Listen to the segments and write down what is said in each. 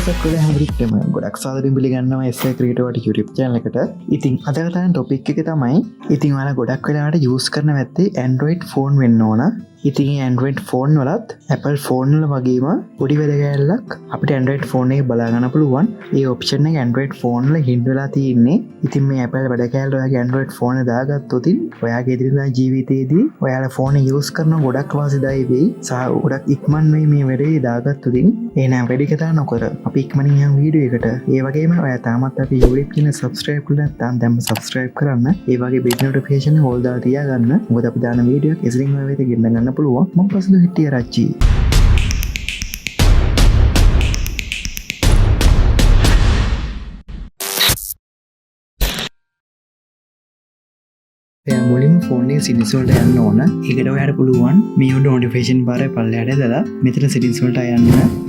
දවසක් වෙලා හැමරිටම ගොඩක් සාදරින් පිළිගන්නවා SL CREATIVEAR YouTube channel එකට. ඉතින් අද කතාන ටොපික් එක තමයි ඉතින් ඔයාලා ගොඩක් වෙලාවට යූස් කරන වැත්තේ Android phone වෙන්න ඕන. ඉතින් Android phone වලත් Apple phone වල වගේම පොඩි වැදගැල්ලක් අපිට Android phone එකේ බලා ගන්න පුළුවන්. ඒ ඔප්ෂන් එක Android phone වල හින්ඩ් වෙලා තියෙන්නේ. ඉතින් මේ Apple වැදගැල්ල ඔයාගේ Android phone එක දාගත්තොත් ඔයාගේ එදිනෙදා ජීවිතේදී ඔයාලා phone එක යූස් කරන ගොඩක් වාසිදායි වෙයි. සහ ගොඩක් ඉක්මන් වෙයි මේ වැඩේ දාගත්තොත්. එහෙනම් වැඩි කතා නොකර අපි ඉක්මනින් යමු වීඩියෝ එකට. ඒ වගේම ඔයා තාමත් අපි YouTube channel subscribe කරලා නැත්නම් දැන්ම subscribe කරන්න. ඒ වගේ bell notification all දාලා තියාගන්න. මොකද අපි දාන වීඩියෝ එක ඉස්සරින් ඔය වෙත ගෙන්න ගන්න පුළුවන්. මම පසුදු හිටිය රච්චි. මුලින්ම ෆෝන් එකේ settings වලට යන්න ඕන. ඒකට ඔයාලට පුළුවන් මේ notification bar එක පල්ලෙහාට දාලා මෙතන settings වලට යන්න.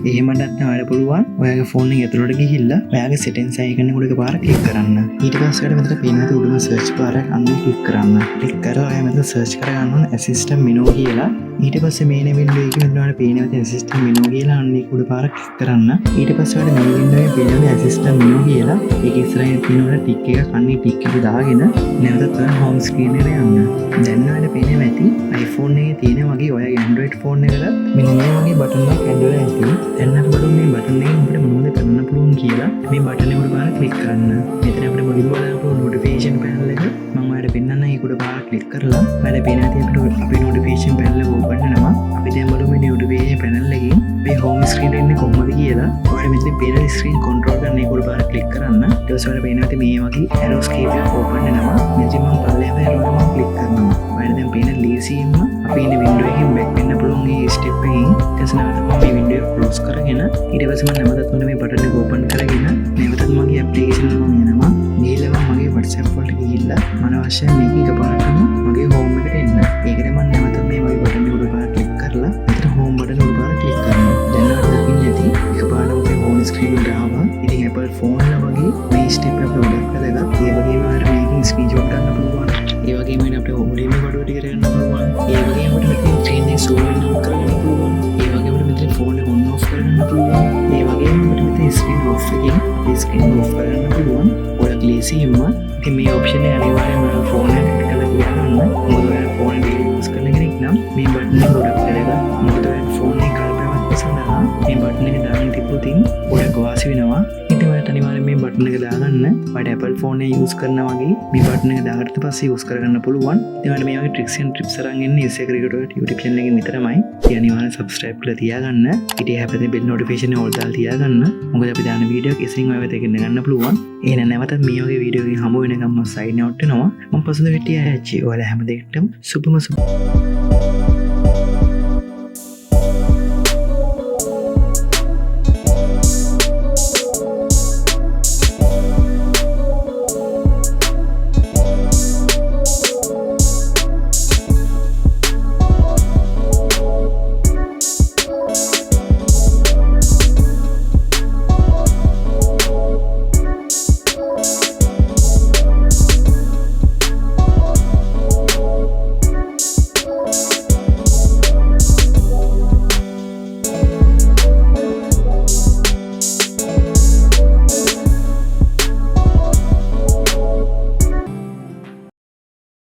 එහෙම නැත්නම් ඔයාලට පුළුවන් ඔයාගේ ෆෝන් එක ඇතුළට ගිහිල්ලා ඔයාගේ settings icon එක උඩ පාර ක්ලික් කරන්න. ඊට පස්සේ ඔයාලට මෙතන පේන උඩම search bar එක අන්න ක්ලික් කරන්න. ක්ලික් කරලා ඔයා මෙතන search කරගන්න ඕන assistant menu කියලා. ඊට පස්සේ මේන window එකේ මෙතන ඔයාලට පේන විදිහට assistant menu කියලා අන්න ඒක උඩ පාර ක්ලික් කරන්න. ඊට පස්සේ ඔයාලට මේ window එකේ පේන assistant menu කියලා ඒක ඉස්සරහින් තියෙන ටික් එක අන්නේ ටික් එක දාගෙන නැවතත් ඔයා home screen දැන් ඔයාලට පේනවා ඇති iPhone එකේ තියෙන වගේ ඔයාගේ Android phone එකකට මෙන්න මේ වගේ බටන් එකක් ඇඩ් වෙලා ඇති. දැන් අපි බලමු මේ බටන් එකෙන් අපිට මොනවද කරන්න පුළුවන් කියලා. මේ බටන් එක උඩ පාර ක්ලික් කරන්න. මෙතන අපිට මුලින්ම බලන්න පුළුවන් notification panel එක. මම ඔයාලට පෙන්නන්න ඒක උඩ පාර ක්ලික් කරලා ඔයාලට පේනවා ඇති අපිට අපේ notification panel එක open වෙනවා. අපි දැන් බලමු මේ notification panel එකෙන් මේ home screen එක එන්නේ කොහොමද කියලා. ඔයාලට මෙතන පේන screen control කරන එක උඩ පාර ක්ලික් කරන්න. ඊට පස්සේ ඔයාලට පේනවා ඇති මේ වගේ arrows key එකක් open වෙනවා. මෙතන මම පල්ලෙහාම arrow එක ක්ලික් කරනවා. ඔයාලට දැන් පේන ලීසියෙන්ම අපි ඉන්නේ window එකෙන් back වෙන්න පුළුවන් මේ step එකෙන්. ඊට පස්සේ නැවත මම මේ window එක close කරගෙන ඊට පස්සේ මම නැවතත් මොන මේ button එක open කරගෙන නැවතත් මගේ application එක මම යනවා. ගිහිල්ලා මම මගේ WhatsApp වලට ගිහිල්ලා මම අවශ්‍ය මේක එකපාරටම මගේ home එකට එන්න. ඒකට මම නැවතත් මේ වගේ button එක උඩ පාර click කරලා මෙතන home button උඩ පාර click කරනවා. දැන් ඔයාලට දකින්න ඇති එකපාරටම මේ home screen එකට ආවා. ඉතින් Apple phone වල වගේ මේ step එක ගොඩක් වැදගත්. ඒ වගේම ඔයාලට මේකෙන් screenshot ගන්න පුළුවන්. ඒ වගේම අපිට මුලින්ම වඩුව ටික කරගන්න පුළුවන්. ඒ වගේම අපිට මෙතන screen එක zoom in out කරගන්න පුළුවන්. ඒ වගේම අපිට මෙතන phone එක on off කරගන්න පුළුවන්. ඒ වගේම අපිට මෙතන screen off එකෙන් අපි screen off කරගන්න පුළුවන්. ඔයාලා ලේසියෙන්ම ඉතින් මේ option එක අනිවාර්යයෙන්ම ඔයාලා phone එකට කරලා තියාගන්න. මොකද ඔයාලා phone එක use කරන කෙනෙක් නම් මේ button එක ගොඩක් වැදගත්. මොකද ඔයාලා phone එක කල්පනාවත් සඳහා මේ button එක දාගෙන තිබුතින් ගොඩක් වාසි වෙනවා. ඉතින් ඔයාලට අනිවාර්යයෙන් මේ button එක දාගන්න. ඔයාලට Apple phone එක use කරනා වගේ මේ button එක දාගත්ත පස්සේ use කරගන්න පුළුවන්. ඉතින් ඔයාලට මේ වගේ tricks and tips අරන් එන්නේ SL CREATIVEAR YouTube channel එකෙන් විතරමයි. ඉතින් අනිවාර්යෙන් subscribe කරලා තියාගන්න. ඊට හැපැත්තේ bell notification එක all දාලා තියාගන්න. මොකද අපි දාන වීඩියෝ එක ඉස්සරින් ඔය වෙත ගෙන්න ගන්න පුළුවන්. එහෙනම් නැවතත් මේ වගේ වීඩියෝ එකකින් හමු වෙනකම් මම sign out වෙනවා. මම පසුද වෙටිය ඇච්චි. ඔයාලා හැම දෙයකටම සුබම සුබ